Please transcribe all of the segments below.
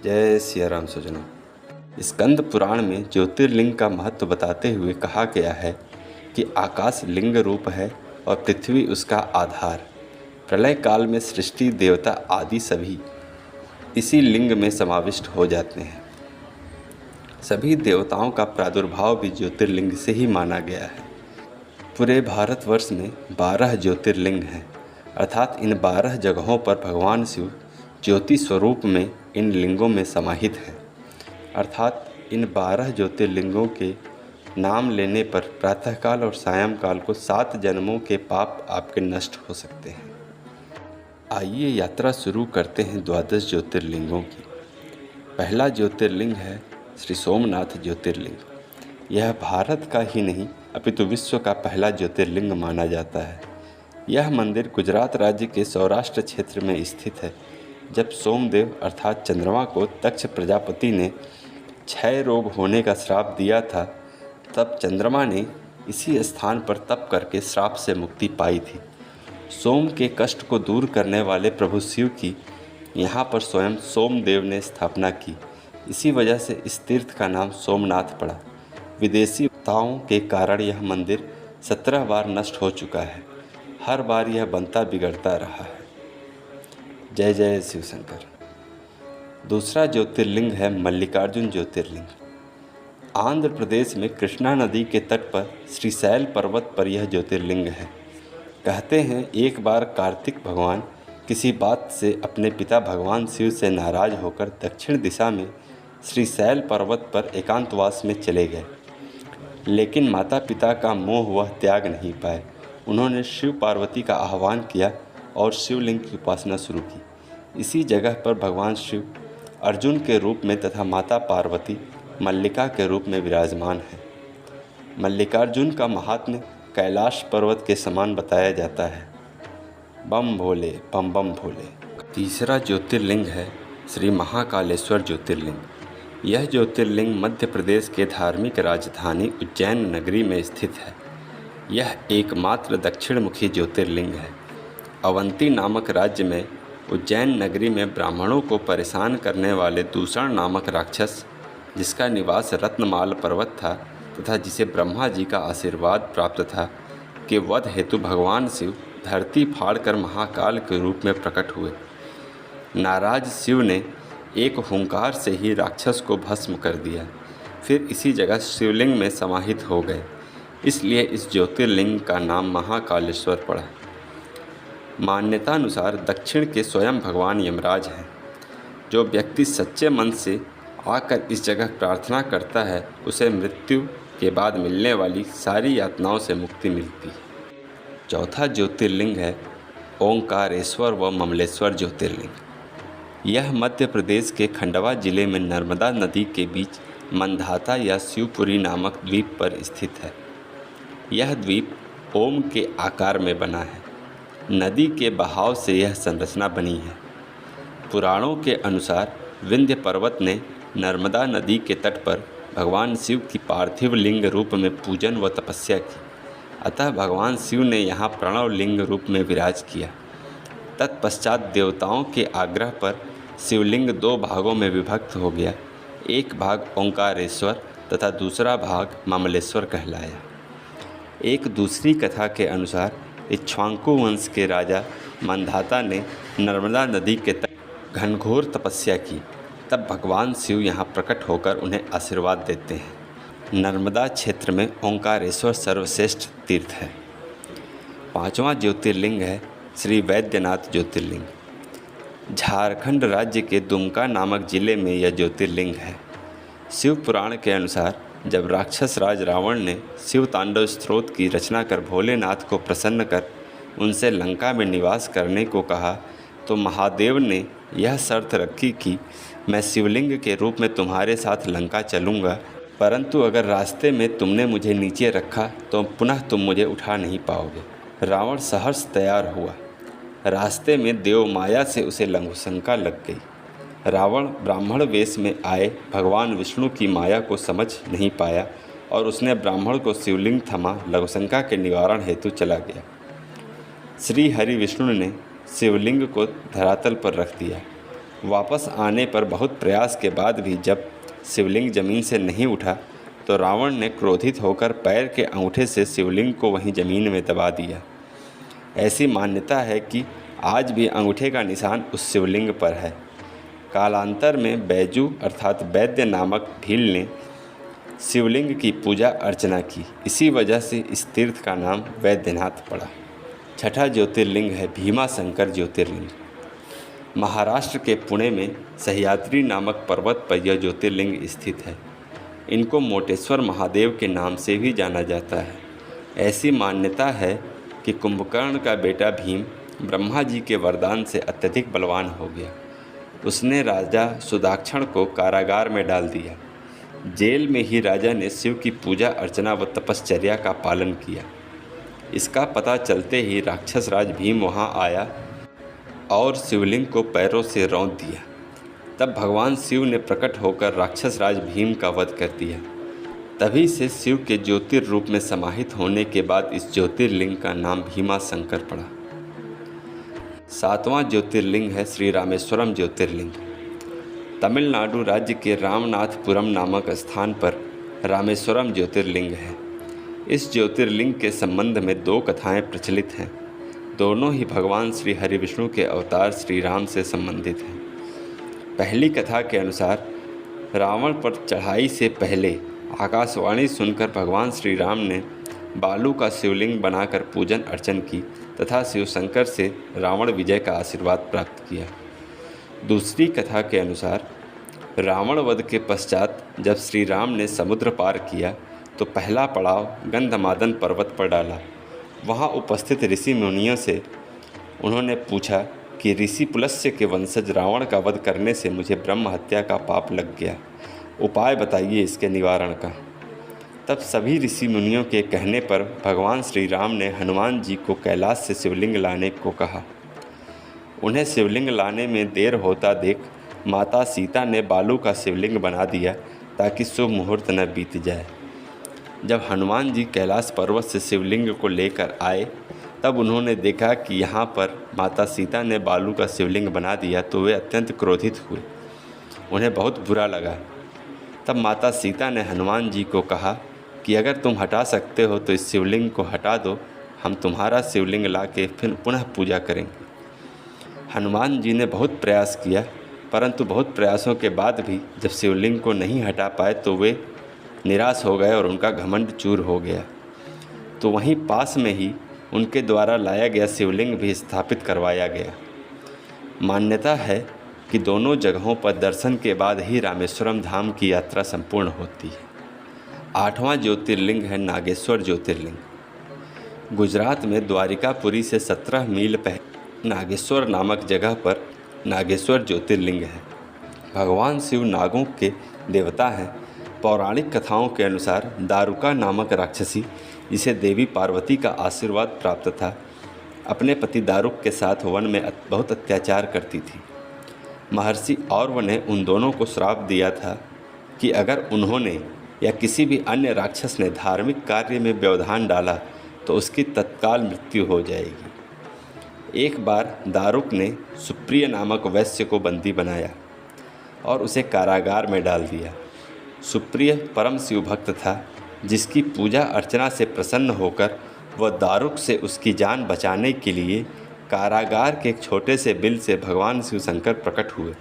जय सिया राम सज्जनों। स्कंद पुराण में ज्योतिर्लिंग का महत्व बताते हुए कहा गया है कि आकाश लिंग रूप है और पृथ्वी उसका आधार। प्रलय काल में सृष्टि, देवता आदि सभी इसी लिंग में समाविष्ट हो जाते हैं। सभी देवताओं का प्रादुर्भाव भी ज्योतिर्लिंग से ही माना गया है। पूरे भारतवर्ष में 12 ज्योतिर्लिंग हैं, अर्थात इन 12 जगहों पर भगवान शिव ज्योति स्वरूप में इन लिंगों में समाहित हैं। अर्थात इन 12 ज्योतिर्लिंगों के नाम लेने पर प्रातःकाल और सायंकाल को 7 जन्मों के पाप आपके नष्ट हो सकते हैं। आइए यात्रा शुरू करते हैं 12 ज्योतिर्लिंगों की। पहला ज्योतिर्लिंग है श्री सोमनाथ ज्योतिर्लिंग। यह भारत का ही नहीं अपितु विश्व का पहला ज्योतिर्लिंग माना जाता है। यह मंदिर गुजरात राज्य के सौराष्ट्र क्षेत्र में स्थित है। जब सोमदेव अर्थात चंद्रमा को दक्ष प्रजापति ने क्षय रोग होने का श्राप दिया था, तब चंद्रमा ने इसी स्थान पर तप करके श्राप से मुक्ति पाई थी। सोम के कष्ट को दूर करने वाले प्रभु शिव की यहाँ पर स्वयं सोमदेव ने स्थापना की। इसी वजह से इस तीर्थ का नाम सोमनाथ पड़ा। विदेशी आपदाओं के कारण यह मंदिर 17 बार नष्ट हो चुका है। हर बार यह बनता बिगड़ता रहा है। जय जय शिव शंकर। दूसरा ज्योतिर्लिंग है मल्लिकार्जुन ज्योतिर्लिंग। आंध्र प्रदेश में कृष्णा नदी के तट पर श्रीशैल पर्वत पर यह ज्योतिर्लिंग है। कहते हैं एक बार कार्तिक भगवान किसी बात से अपने पिता भगवान शिव से नाराज होकर दक्षिण दिशा में श्रीशैल पर्वत पर एकांतवास में चले गए, लेकिन माता पिता का मोह वह त्याग नहीं पाए। उन्होंने शिव पार्वती का आह्वान किया और शिवलिंग की उपासना शुरू की। इसी जगह पर भगवान शिव अर्जुन के रूप में तथा माता पार्वती मल्लिका के रूप में विराजमान हैं। मल्लिकार्जुन का महात्म्य कैलाश पर्वत के समान बताया जाता है। बम भोले बम बम भोले। तीसरा ज्योतिर्लिंग है श्री महाकालेश्वर ज्योतिर्लिंग। यह ज्योतिर्लिंग मध्य प्रदेश के धार्मिक राजधानी उज्जैन नगरी में स्थित है। यह एकमात्र दक्षिण मुखी ज्योतिर्लिंग है। अवंती नामक राज्य में उज्जैन नगरी में ब्राह्मणों को परेशान करने वाले दूषण नामक राक्षस, जिसका निवास रत्नमाल पर्वत था तथा जिसे ब्रह्मा जी का आशीर्वाद प्राप्त था, के वध हेतु भगवान शिव धरती फाड़कर महाकाल के रूप में प्रकट हुए। नाराज शिव ने एक हुंकार से ही राक्षस को भस्म कर दिया। फिर इसी जगह शिवलिंग में समाहित हो गए। इसलिए इस ज्योतिर्लिंग का नाम महाकालेश्वर पड़ा। मान्यतानुसार दक्षिण के स्वयं भगवान यमराज हैं। जो व्यक्ति सच्चे मन से आकर इस जगह प्रार्थना करता है, उसे मृत्यु के बाद मिलने वाली सारी यातनाओं से मुक्ति मिलती है। चौथा ज्योतिर्लिंग है ओंकारेश्वर व ममलेश्वर ज्योतिर्लिंग। यह मध्य प्रदेश के खंडवा जिले में नर्मदा नदी के बीच मंधाता या शिवपुरी नामक द्वीप पर स्थित है। यह द्वीप ओम के आकार में बना है। नदी के बहाव से यह संरचना बनी है। पुराणों के अनुसार विंध्य पर्वत ने नर्मदा नदी के तट पर भगवान शिव की पार्थिव लिंग रूप में पूजन व तपस्या की। अतः भगवान शिव ने यहाँ प्रणव लिंग रूप में विराज किया। तत्पश्चात देवताओं के आग्रह पर शिवलिंग 2 भागों में विभक्त हो गया। एक भाग ओंकारेश्वर तथा दूसरा भाग ममलेश्वर कहलाया। एक दूसरी कथा के अनुसार इक्ष्वाकु वंश के राजा मंधाता ने नर्मदा नदी के तट घनघोर तपस्या की। तब भगवान शिव यहाँ प्रकट होकर उन्हें आशीर्वाद देते हैं। नर्मदा क्षेत्र में ओंकारेश्वर सर्वश्रेष्ठ तीर्थ है। 5वां ज्योतिर्लिंग है श्री वैद्यनाथ ज्योतिर्लिंग। झारखंड राज्य के दुमका नामक जिले में यह ज्योतिर्लिंग है। शिव पुराण के अनुसार जब राक्षस राज रावण ने शिव तांडव स्तोत्र की रचना कर भोलेनाथ को प्रसन्न कर उनसे लंका में निवास करने को कहा, तो महादेव ने यह शर्त रखी कि मैं शिवलिंग के रूप में तुम्हारे साथ लंका चलूँगा, परंतु अगर रास्ते में तुमने मुझे नीचे रखा तो पुनः तुम मुझे उठा नहीं पाओगे। रावण सहर्ष तैयार हुआ। रास्ते में देव माया से उसे लघुशंका लग गई। रावण ब्राह्मण वेश में आए भगवान विष्णु की माया को समझ नहीं पाया और उसने ब्राह्मण को शिवलिंग थमा लघुशंका के निवारण हेतु चला गया। श्री हरि विष्णु ने शिवलिंग को धरातल पर रख दिया। वापस आने पर बहुत प्रयास के बाद भी जब शिवलिंग जमीन से नहीं उठा तो रावण ने क्रोधित होकर पैर के अंगूठे से शिवलिंग को वहीं जमीन में दबा दिया। ऐसी मान्यता है कि आज भी अंगूठे का निशान उस शिवलिंग पर है। कालांतर में बैजू अर्थात वैद्य नामक भील ने शिवलिंग की पूजा अर्चना की। इसी वजह से इस तीर्थ का नाम वैद्यनाथ पड़ा। छठा ज्योतिर्लिंग है भीमा शंकर ज्योतिर्लिंग। महाराष्ट्र के पुणे में सह्याद्री नामक पर्वत पर यह ज्योतिर्लिंग स्थित है। इनको मोटेश्वर महादेव के नाम से भी जाना जाता है। ऐसी मान्यता है कि कुंभकर्ण का बेटा भीम ब्रह्मा जी के वरदान से अत्यधिक बलवान हो गया। उसने राजा सुदाक्षण को कारागार में डाल दिया। जेल में ही राजा ने शिव की पूजा अर्चना व तपश्चर्या का पालन किया। इसका पता चलते ही राक्षस राज भीम वहां आया और शिवलिंग को पैरों से रौंद दिया। तब भगवान शिव ने प्रकट होकर राक्षस राज भीम का वध कर दिया। तभी से शिव के ज्योतिर्रूप में समाहित होने के बाद इस ज्योतिर्लिंग का नाम भीमा शंकर पड़ा। सातवां ज्योतिर्लिंग है श्री रामेश्वरम ज्योतिर्लिंग। तमिलनाडु राज्य के रामनाथपुरम नामक स्थान पर रामेश्वरम ज्योतिर्लिंग है। इस ज्योतिर्लिंग के संबंध में दो कथाएं प्रचलित हैं। दोनों ही भगवान श्री हरि विष्णु के अवतार श्री राम से संबंधित हैं। पहली कथा के अनुसार रावण पर चढ़ाई से पहले आकाशवाणी सुनकर भगवान श्री राम ने बालू का शिवलिंग बनाकर पूजन अर्चन की तथा शिव शंकर से रावण विजय का आशीर्वाद प्राप्त किया। दूसरी कथा के अनुसार रावण वध के पश्चात जब श्री राम ने समुद्र पार किया तो पहला पड़ाव गंधमादन पर्वत पर डाला। वहाँ उपस्थित ऋषि मुनियों से उन्होंने पूछा कि ऋषि पुलस्त्य के वंशज रावण का वध करने से मुझे ब्रह्म हत्या का पाप लग गया, उपाय बताइए इसके निवारण का। तब सभी ऋषि मुनियों के कहने पर भगवान श्री राम ने हनुमान जी को कैलाश से शिवलिंग लाने को कहा। उन्हें शिवलिंग लाने में देर होता देख माता सीता ने बालू का शिवलिंग बना दिया ताकि शुभ मुहूर्त न बीत जाए। जब हनुमान जी कैलाश पर्वत से शिवलिंग को लेकर आए तब उन्होंने देखा कि यहाँ पर माता सीता ने बालू का शिवलिंग बना दिया तो वे अत्यंत क्रोधित हुए। उन्हें बहुत बुरा लगा। तब माता सीता ने हनुमान जी को कहा कि अगर तुम हटा सकते हो तो इस शिवलिंग को हटा दो, हम तुम्हारा शिवलिंग ला के फिर पुनः पूजा करेंगे। हनुमान जी ने बहुत प्रयास किया, परंतु बहुत प्रयासों के बाद भी जब शिवलिंग को नहीं हटा पाए तो वे निराश हो गए और उनका घमंड चूर हो गया। तो वहीं पास में ही उनके द्वारा लाया गया शिवलिंग भी स्थापित करवाया गया। मान्यता है कि दोनों जगहों पर दर्शन के बाद ही रामेश्वरम धाम की यात्रा संपूर्ण होती है। आठवां ज्योतिर्लिंग है नागेश्वर ज्योतिर्लिंग। गुजरात में द्वारिकापुरी से 17 मील पहले नागेश्वर नामक जगह पर नागेश्वर ज्योतिर्लिंग है। भगवान शिव नागों के देवता हैं। पौराणिक कथाओं के अनुसार दारुका नामक राक्षसी, जिसे देवी पार्वती का आशीर्वाद प्राप्त था, अपने पति दारुक के साथ वन में बहुत अत्याचार करती थी। महर्षि औरव ने उन दोनों को श्राप दिया था कि अगर उन्होंने या किसी भी अन्य राक्षस ने धार्मिक कार्य में व्यवधान डाला तो उसकी तत्काल मृत्यु हो जाएगी। एक बार दारुक ने सुप्रिय नामक वैश्य को बंदी बनाया और उसे कारागार में डाल दिया। सुप्रिय परम शिव भक्त था, जिसकी पूजा अर्चना से प्रसन्न होकर वह दारुक से उसकी जान बचाने के लिए कारागार के एक छोटे से बिल से भगवान शिव शंकर प्रकट हुए।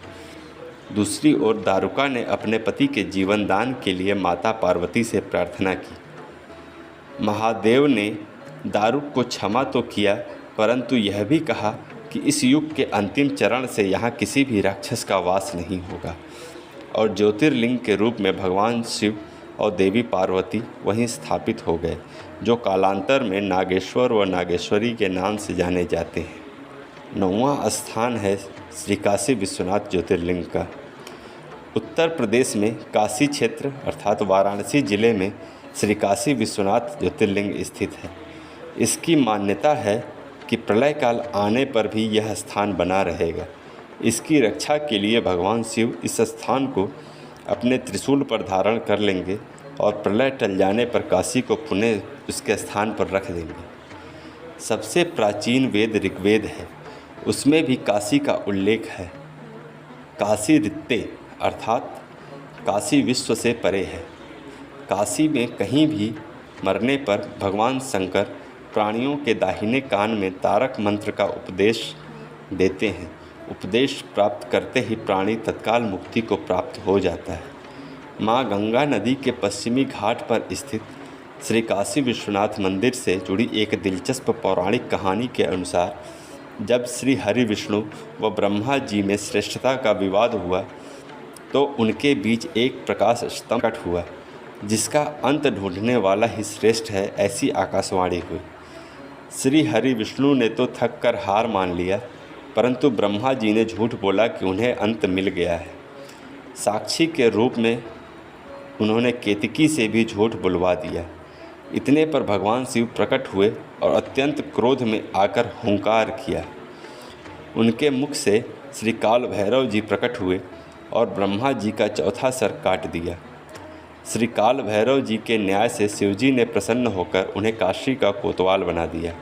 दूसरी ओर दारुका ने अपने पति के जीवन दान के लिए माता पार्वती से प्रार्थना की। महादेव ने दारुक को क्षमा तो किया, परंतु यह भी कहा कि इस युग के अंतिम चरण से यहाँ किसी भी राक्षस का वास नहीं होगा, और ज्योतिर्लिंग के रूप में भगवान शिव और देवी पार्वती वहीं स्थापित हो गए, जो कालांतर में नागेश्वर व नागेश्वरी के नाम से जाने जाते हैं। 9वां स्थान है श्री काशी विश्वनाथ ज्योतिर्लिंग का। उत्तर प्रदेश में काशी क्षेत्र अर्थात वाराणसी जिले में श्री काशी विश्वनाथ ज्योतिर्लिंग स्थित है। इसकी मान्यता है कि प्रलय काल आने पर भी यह स्थान बना रहेगा। इसकी रक्षा के लिए भगवान शिव इस स्थान को अपने त्रिशूल पर धारण कर लेंगे और प्रलय टल जाने पर काशी को पुनः उसके स्थान पर रख देंगे। सबसे प्राचीन वेद ऋग्वेद है, उसमें भी काशी का उल्लेख है। काशी रित्ते अर्थात काशी विश्व से परे है। काशी में कहीं भी मरने पर भगवान शंकर प्राणियों के दाहिने कान में तारक मंत्र का उपदेश देते हैं। उपदेश प्राप्त करते ही प्राणी तत्काल मुक्ति को प्राप्त हो जाता है। माँ गंगा नदी के पश्चिमी घाट पर स्थित श्री काशी विश्वनाथ मंदिर से जुड़ी एक दिलचस्प पौराणिक कहानी के अनुसार जब श्री हरि विष्णु व ब्रह्मा जी में श्रेष्ठता का विवाद हुआ तो उनके बीच एक प्रकाश स्तंभ प्रकट हुआ जिसका अंत ढूंढने वाला ही श्रेष्ठ है, ऐसी आकाशवाणी हुई। श्री हरि विष्णु ने तो थक कर हार मान लिया, परंतु ब्रह्मा जी ने झूठ बोला कि उन्हें अंत मिल गया है। साक्षी के रूप में उन्होंने केतकी से भी झूठ बुलवा दिया। इतने पर भगवान शिव प्रकट हुए और अत्यंत क्रोध में आकर हुंकार किया। उनके मुख से श्री काल भैरव जी प्रकट हुए और ब्रह्मा जी का चौथा सर काट दिया। श्री काल भैरव जी के न्याय से शिवजी ने प्रसन्न होकर उन्हें काशी का कोतवाल बना दिया।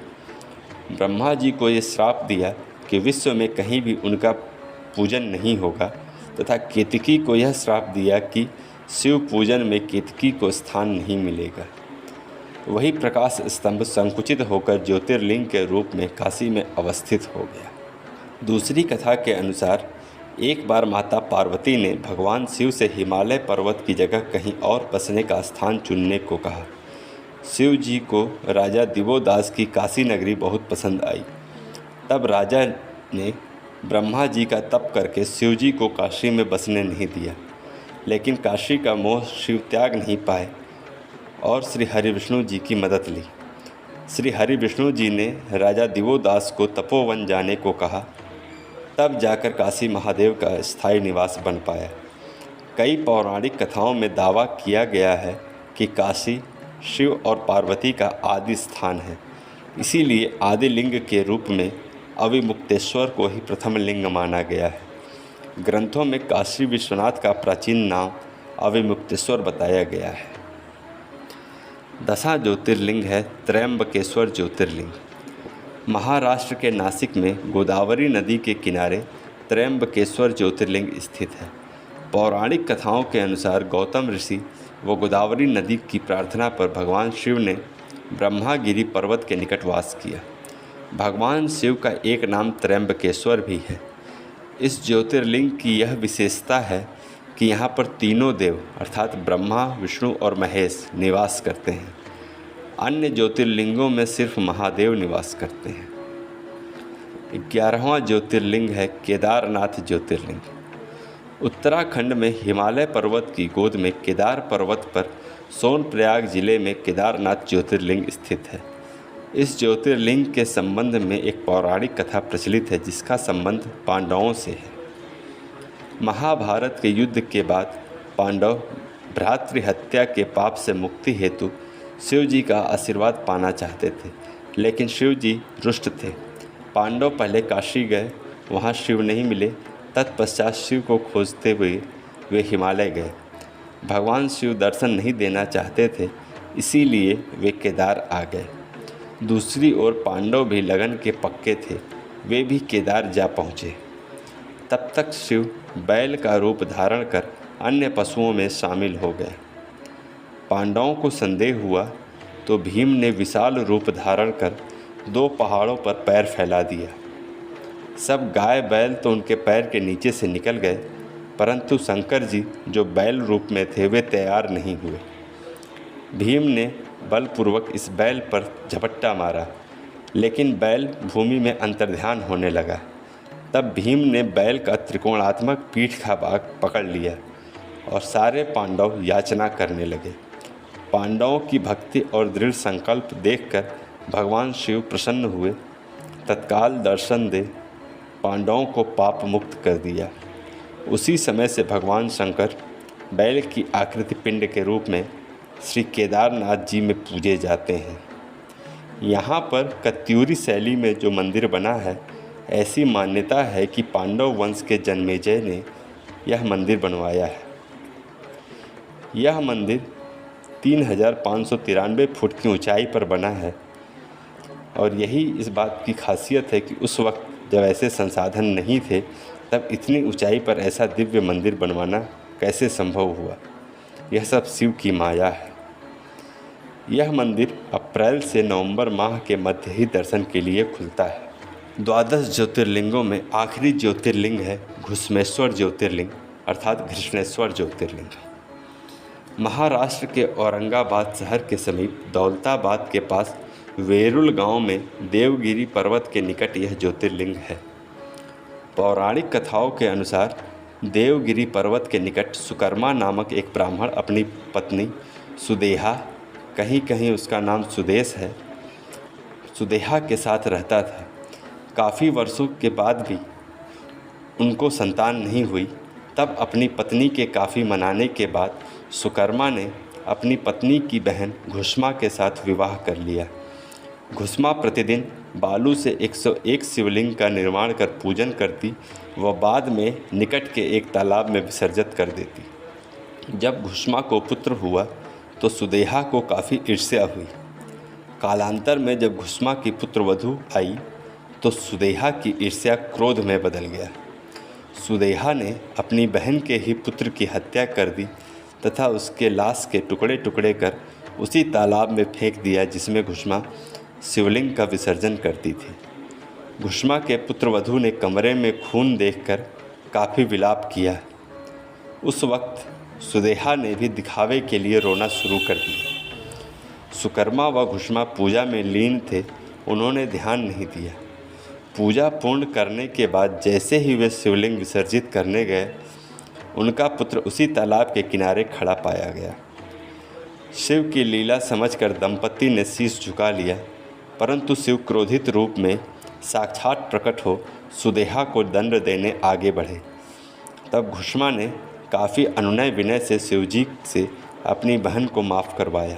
ब्रह्मा जी को ये श्राप दिया कि विश्व में कहीं भी उनका पूजन नहीं होगा तथा केतकी को यह श्राप दिया कि शिव पूजन में केतकी को स्थान नहीं मिलेगा। वही प्रकाश स्तंभ संकुचित होकर ज्योतिर्लिंग के रूप में काशी में अवस्थित हो गया। दूसरी कथा के अनुसार एक बार माता पार्वती ने भगवान शिव से हिमालय पर्वत की जगह कहीं और बसने का स्थान चुनने को कहा। शिव जी को राजा दिवोदास की काशी नगरी बहुत पसंद आई। तब राजा ने ब्रह्मा जी का तप करके शिव जी को काशी में बसने नहीं दिया, लेकिन काशी का मोह शिव त्याग नहीं पाए और श्री हरि विष्णु जी की मदद ली। श्री हरि विष्णु जी ने राजा दिवोदास को तपोवन जाने को कहा। तब जाकर काशी महादेव का स्थायी निवास बन पाया। कई पौराणिक कथाओं में दावा किया गया है कि काशी शिव और पार्वती का आदि स्थान है, इसीलिए आदि लिंग के रूप में अविमुक्तेश्वर को ही प्रथम लिंग माना गया है। ग्रंथों में काशी विश्वनाथ का प्राचीन नाम अविमुक्तेश्वर बताया गया है। दशा ज्योतिर्लिंग है त्रयंबकेश्वर ज्योतिर्लिंग। महाराष्ट्र के नासिक में गोदावरी नदी के किनारे त्रयंबकेश्वर ज्योतिर्लिंग स्थित है। पौराणिक कथाओं के अनुसार गौतम ऋषि व गोदावरी नदी की प्रार्थना पर भगवान शिव ने ब्रह्मागिरी पर्वत के निकट वास किया। भगवान शिव का एक नाम त्रयंबकेश्वर भी है। इस ज्योतिर्लिंग की यह विशेषता है कि यहाँ पर तीनों देव अर्थात ब्रह्मा, विष्णु और महेश निवास करते हैं। अन्य ज्योतिर्लिंगों में सिर्फ महादेव निवास करते हैं। 11वां ज्योतिर्लिंग है केदारनाथ ज्योतिर्लिंग। उत्तराखंड में हिमालय पर्वत की गोद में केदार पर्वत पर सोनप्रयाग जिले में केदारनाथ ज्योतिर्लिंग स्थित है। इस ज्योतिर्लिंग के संबंध में एक पौराणिक कथा प्रचलित है जिसका संबंध पांडवों से है। महाभारत के युद्ध के बाद पांडव भ्रातृहत्या के पाप से मुक्ति हेतु शिव जी का आशीर्वाद पाना चाहते थे, लेकिन शिव जी रुष्ट थे। पांडव पहले काशी गए, वहाँ शिव नहीं मिले। तत्पश्चात शिव को खोजते हुए वे हिमालय गए। भगवान शिव दर्शन नहीं देना चाहते थे, इसीलिए वे केदार आ गए। दूसरी ओर पांडव भी लगन के पक्के थे, वे भी केदार जा पहुँचे। तब तक शिव बैल का रूप धारण कर अन्य पशुओं में शामिल हो गए। पांडवों को संदेह हुआ तो भीम ने विशाल रूप धारण कर 2 पहाड़ों पर पैर फैला दिया। सब गाय बैल तो उनके पैर के नीचे से निकल गए, परंतु शंकर जी जो बैल रूप में थे वे तैयार नहीं हुए। भीम ने बलपूर्वक इस बैल पर झपट्टा मारा, लेकिन बैल भूमि में अंतर्ध्यान होने लगा। तब भीम ने बैल का त्रिकोणात्मक पीठ का भाग पकड़ लिया और सारे पांडव याचना करने लगे। पांडवों की भक्ति और दृढ़ संकल्प देखकर भगवान शिव प्रसन्न हुए। तत्काल दर्शन दे पांडवों को पाप मुक्त कर दिया। उसी समय से भगवान शंकर बैल की आकृति पिंड के रूप में श्री केदारनाथ जी में पूजे जाते हैं। यहाँ पर कत्यूरी शैली में जो मंदिर बना है, ऐसी मान्यता है कि पांडव वंश के जन्मेजय ने यह मंदिर बनवाया है। यह मंदिर 3593 फुट की ऊंचाई पर बना है और यही इस बात की खासियत है कि उस वक्त जब ऐसे संसाधन नहीं थे तब इतनी ऊंचाई पर ऐसा दिव्य मंदिर बनवाना कैसे संभव हुआ? यह सब शिव की माया है। यह मंदिर अप्रैल से नवंबर माह के मध्य ही दर्शन के लिए खुलता है। 12 ज्योतिर्लिंगों में आखिरी ज्योतिर्लिंग है घुश्मेश्वर ज्योतिर्लिंग अर्थात घृष्णेश्वर ज्योतिर्लिंग। महाराष्ट्र के औरंगाबाद शहर के समीप दौलताबाद के पास वेरुल गांव में देवगिरी पर्वत के निकट यह ज्योतिर्लिंग है। पौराणिक कथाओं के अनुसार देवगिरी पर्वत के निकट सुकर्मा नामक एक ब्राह्मण अपनी पत्नी सुदेहा, कहीं कहीं उसका नाम सुदेश है, सुदेहा के साथ रहता था। काफ़ी वर्षों के बाद भी उनको संतान नहीं हुई। तब अपनी पत्नी के काफ़ी मनाने के बाद सुकर्मा ने अपनी पत्नी की बहन घुश्मा के साथ विवाह कर लिया। घुश्मा प्रतिदिन बालू से 101 शिवलिंग का निर्माण कर पूजन करती व बाद में निकट के एक तालाब में विसर्जित कर देती। जब घुश्मा को पुत्र हुआ तो सुदेहा को काफ़ी ईर्ष्या हुई। कालांतर में जब घुश्मा की पुत्रवधू आई तो सुदेहा की ईर्ष्या क्रोध में बदल गया। सुदेहा ने अपनी बहन के ही पुत्र की हत्या कर दी तथा उसके लाश के टुकड़े टुकड़े कर उसी तालाब में फेंक दिया जिसमें घुश्मा शिवलिंग का विसर्जन करती थी। घुश्मा के पुत्रवधू ने कमरे में खून देखकर काफ़ी विलाप किया। उस वक्त सुदेहा ने भी दिखावे के लिए रोना शुरू कर दिया। सुकर्मा व घुश्मा पूजा में लीन थे, उन्होंने ध्यान नहीं दिया। पूजा पूर्ण करने के बाद जैसे ही वे शिवलिंग विसर्जित करने गए, उनका पुत्र उसी तालाब के किनारे खड़ा पाया गया। शिव की लीला समझकर दंपति ने शीश झुका लिया, परंतु शिव क्रोधित रूप में साक्षात प्रकट हो सुदेहा को दंड देने आगे बढ़े। तब घुश्मा ने काफ़ी अनुनय विनय से शिवजी से अपनी बहन को माफ़ करवाया।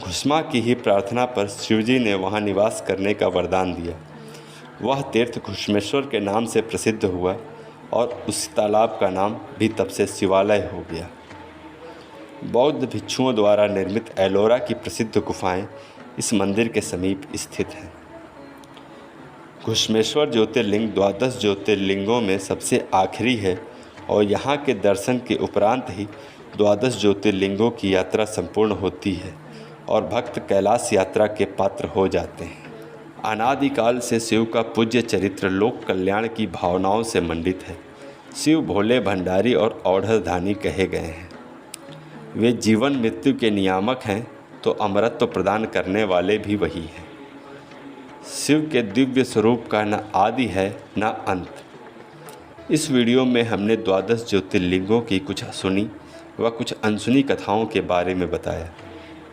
घुश्मा की ही प्रार्थना पर शिवजी ने वहां निवास करने का वरदान दिया। वह तीर्थ घुश्मेश्वर के नाम से प्रसिद्ध हुआ और उस तालाब का नाम भी तब से शिवालय हो गया। बौद्ध भिक्षुओं द्वारा निर्मित एलोरा की प्रसिद्ध गुफाएं इस मंदिर के समीप स्थित हैं। घुश्मेश्वर ज्योतिर्लिंग 12 ज्योतिर्लिंगों में सबसे आखिरी है और यहाँ के दर्शन के उपरांत ही 12 ज्योतिर्लिंगों की यात्रा संपूर्ण होती है और भक्त कैलाश यात्रा के पात्र हो जाते हैं। अनादिकाल से शिव का पूज्य चरित्र लोक कल्याण की भावनाओं से मंडित है। शिव भोले भंडारी और औढ़धानी कहे गए हैं। वे जीवन मृत्यु के नियामक हैं तो अमरत्व प्रदान करने वाले भी वही हैं। शिव के दिव्य स्वरूप का न आदि है न अंत। इस वीडियो में हमने 12 ज्योतिर्लिंगों की कुछ सुनी व कुछ अनसुनी कथाओं के बारे में बताया।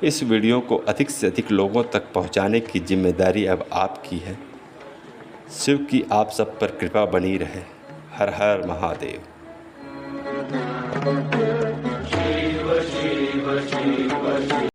इस वीडियो को अधिक से अधिक लोगों तक पहुंचाने की जिम्मेदारी अब आपकी है। शिव की आप सब पर कृपा बनी रहे। हर हर महादेव।